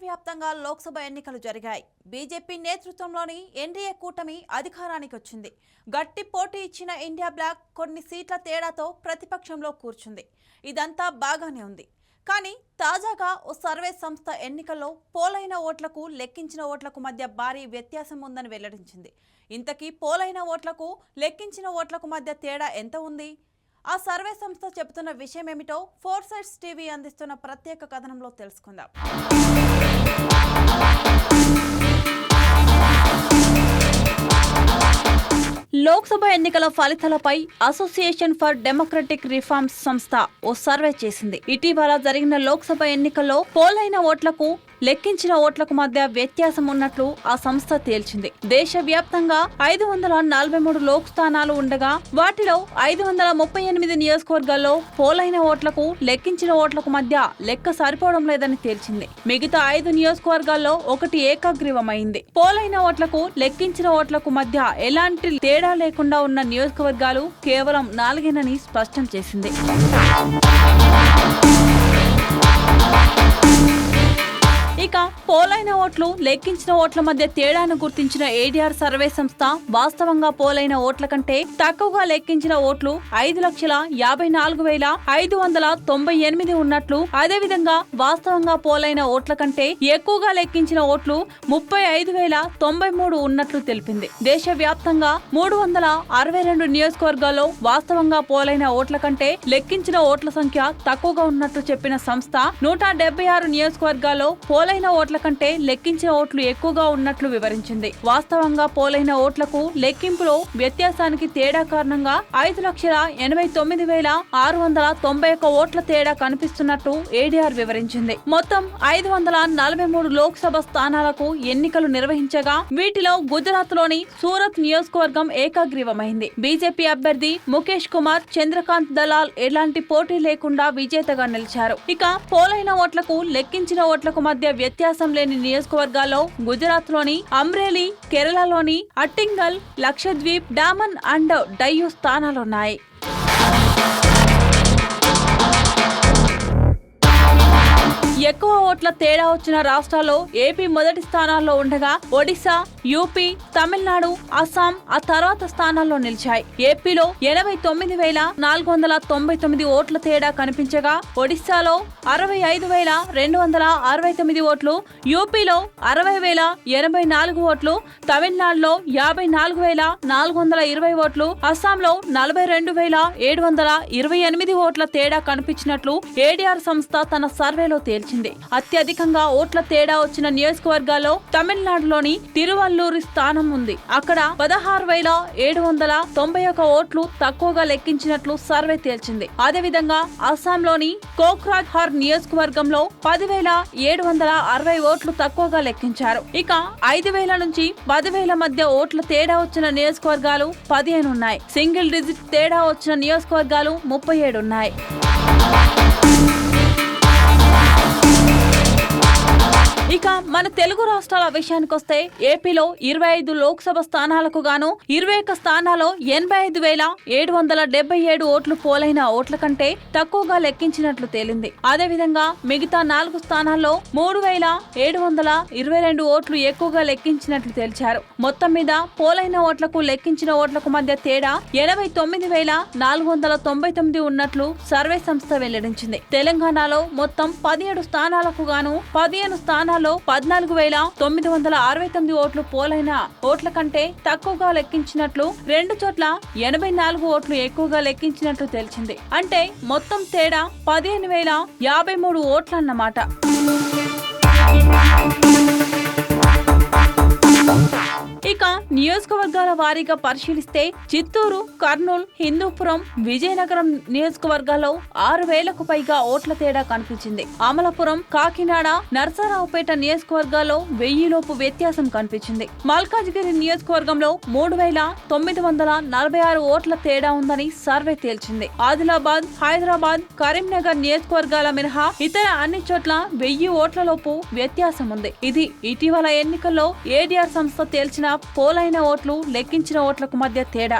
దేశవ్యాప్తంగా లోక్సభ ఎన్నికలు జరిగాయి. బీజేపీ నేతృత్వంలోని ఎన్డీఏ కూటమి అధికారానికి వచ్చింది. గట్టి పోటీ ఇచ్చిన ఇండియా బ్లాక్ కొన్ని సీట్ల తేడాతో ప్రతిపక్షంలో కూర్చుంది. ఇదంతా బాగానే ఉంది. కానీ తాజాగా ఓ సర్వే సంస్థ ఎన్నికల్లో పోలైన ఓట్లకు లెక్కించిన ఓట్లకు మధ్య భారీ వ్యత్యాసం ఉందని వెల్లడించింది. ఇంతకీ పోలైన ఓట్లకు లెక్కించిన ఓట్లకు మధ్య తేడా ఎంత ఉంది? ఆ సర్వే సంస్థ చెబుతున్న విషయం ఏమిటో ఫోర్ సైడ్స్ టీవీ అందిస్తున్న ప్రత్యేక కథనంలో తెలుసుకుందాం. లోక్సభ ఎన్నికల ఫలితాలపై అసోసియేషన్ ఫర్ డెమోక్రటిక్ రిఫార్మ్స్ సంస్థ ఓ సర్వే చేసింది. ఇటీవల జరిగిన లోక్సభ ఎన్నికల్లో పోలైన ఓట్లకు లెక్కించిన ఓట్లకు మధ్య వ్యత్యాసం ఉన్నట్లు ఆ సంస్థ తేల్చింది. దేశవ్యాప్తంగా 543 లోక్ స్థానాలు ఉండగా వాటిలో 538 నియోజకవర్గాల్లో పోలైన ఓట్లకు లెక్కించిన ఓట్లకు మధ్య లెక్క సరిపోవడం లేదని తేల్చింది. మిగతా 5 నియోజకవర్గాల్లో ఒకటి ఏకగ్రీవమైంది. పోలైన ఓట్లకు లెక్కించిన ఓట్లకు మధ్య ఎలాంటి తేడా లేకుండా ఉన్న నియోజకవర్గాలు కేవలం 4 స్పష్టం చేసింది. ఇక పోలైన ఓట్లు లెక్కించిన ఓట్ల మధ్య తేడాను గుర్తించిన ఏడీఆర్ సర్వే సంస్థ వాస్తవంగా పోలైన ఓట్ల కంటే తక్కువగా లెక్కించిన ఓట్లు 5,54,598 ఉన్నట్లు, అదేవిధంగా వాస్తవంగా పోలైన ఓట్ల కంటే ఎక్కువగా లెక్కించిన ఓట్లు 35,093 ఉన్నట్లు తెలిపింది. దేశవ్యాప్తంగా 362 నియోజకవర్గాల్లో వాస్తవంగా పోలైన ఓట్ల కంటే లెక్కించిన ఓట్ల సంఖ్య తక్కువగా ఉన్నట్లు చెప్పిన సంస్థ 176 నియోజకవర్గాల్లో పోలైన ఓట్ల కంటే లెక్కించిన ఓట్లు ఎక్కువగా ఉన్నట్లు వివరించింది. వాస్తవంగా పోలైన ఓట్లకు లెక్కింపులో వ్యత్యాసానికి తేడా కారణంగా 5,89,691 ఓట్ల తేడా కనిపిస్తున్నట్టు ఏడీఆర్ వివరించింది. మొత్తం 543 లోక్సభ స్థానాలకు ఎన్నికలు నిర్వహించగా వీటిలో గుజరాత్ లోని సూరత్ నియోజకవర్గం ఏకగ్రీవమైంది. బీజేపీ అభ్యర్థి ముఖేష్ కుమార్ చంద్రకాంత్ దలాల్ ఎలాంటి పోటీ లేకుండా విజేతగా నిలిచారు. ఇక పోలైన ఓట్లకు లెక్కించిన ఓట్లకు మధ్య వ్యత్యాసం లేని నియోజకవర్గాల్లో గుజరాత్ లోని అమ్రేలీ, కేరళలోని అట్టింగల్, లక్షద్వీప్, డామన్ అండ్ డయ్యూ స్థానాలున్నాయి. ఎక్కువ ఓట్ల తేడా వచ్చిన రాష్ట్రాల్లో ఏపీ మొదటి స్థానాల్లో ఉండగా ఒడిశా, యూపీ, తమిళనాడు, అస్సాం ఆ తర్వాత స్థానాల్లో నిలిచాయి. ఏపీలో 89,499 ఓట్ల తేడా కనిపించగా ఒడిశాలో 65,269 ఓట్లు, యూపీలో 60,084 ఓట్లు, తమిళనాడులో 54,420 ఓట్లు, అస్సాంలో 42,728 ఓట్ల తేడా కనిపించినట్లు ఏడీఆర్ సంస్థ తన సర్వేలో తేల్చింది. అత్యధికంగా ఓట్ల తేడా వచ్చిన నియోజకవర్గాల్లో తమిళనాడులోని తిరువల్లూరు స్థానం ఉంది. అక్కడ 16,791 ఓట్లు తక్కువగా లెక్కించినట్లు సర్వే తేల్చింది. అదేవిధంగా అస్సాంలోని కోక్రాఝార్ నియోజకవర్గంలో 10,760 ఓట్లు తక్కువగా లెక్కించారు. ఇక 5,000 నుంచి 10,000 మధ్య ఓట్ల తేడా వచ్చిన నియోజకవర్గాలు 15 ఉన్నాయి. సింగిల్ డిజిట్ తేడా వచ్చిన నియోజకవర్గాలు 37 ఉన్నాయి. ఇక మన తెలుగు రాష్ట్రాల విషయానికొస్తే ఏపీలో 25 లోక్సభ స్థానాలకు గాను 21 స్థానాల్లో 85,777 ఓట్లు పోలైన ఓట్ల కంటే తక్కువగా లెక్కించినట్లు తేలింది. అదేవిధంగా మిగతా 4 స్థానాల్లో 3,722 ఓట్లు ఎక్కువగా లెక్కించినట్లు తేల్చారు. మొత్తం మీద పోలైన ఓట్లకు లెక్కించిన ఓట్లకు మధ్య తేడా 89,499 ఉన్నట్లు సర్వే సంస్థ వెల్లడించింది. తెలంగాణలో మొత్తం 17 స్థానాలకు గాను 15 స్థానాల్లో 14,969 ఓట్లు పోలైన ఓట్ల కంటే తక్కువగా లెక్కించినట్లు, 2 చోట్ల 84 ఓట్లు ఎక్కువగా లెక్కించినట్లు తెలిసింది. అంటే మొత్తం తేడా 15,053 ఓట్లన్నమాట. ఇక నియోజకవర్గాల వారీగా పరిశీలిస్తే చిత్తూరు, కర్నూలు, హిందూపురం, విజయనగరం నియోజకవర్గాల్లో 6,000కు పైగా ఓట్ల తేడా కనిపించింది. అమలాపురం, కాకినాడ, నర్సరావుపేట నియోజకవర్గాల్లో 1000 లోపు వ్యత్యాసం కనిపించింది. మల్కాజ్గిరి నియోజకవర్గంలో 3,946 ఓట్ల తేడా ఉందని సర్వే తేల్చింది. ఆదిలాబాద్, హైదరాబాద్, కరీంనగర్ నియోజకవర్గాల మినహా ఇతర అన్ని చోట్ల 1000 ఓట్ల లోపు వ్యత్యాసం ఉంది. ఇది ఇటీవల ఎన్నికల్లో ఏడీఆర్ సంస్థ తేల్చిన పోలైన ఓట్లు లెక్కించిన ఓట్లకు మధ్య తేడా.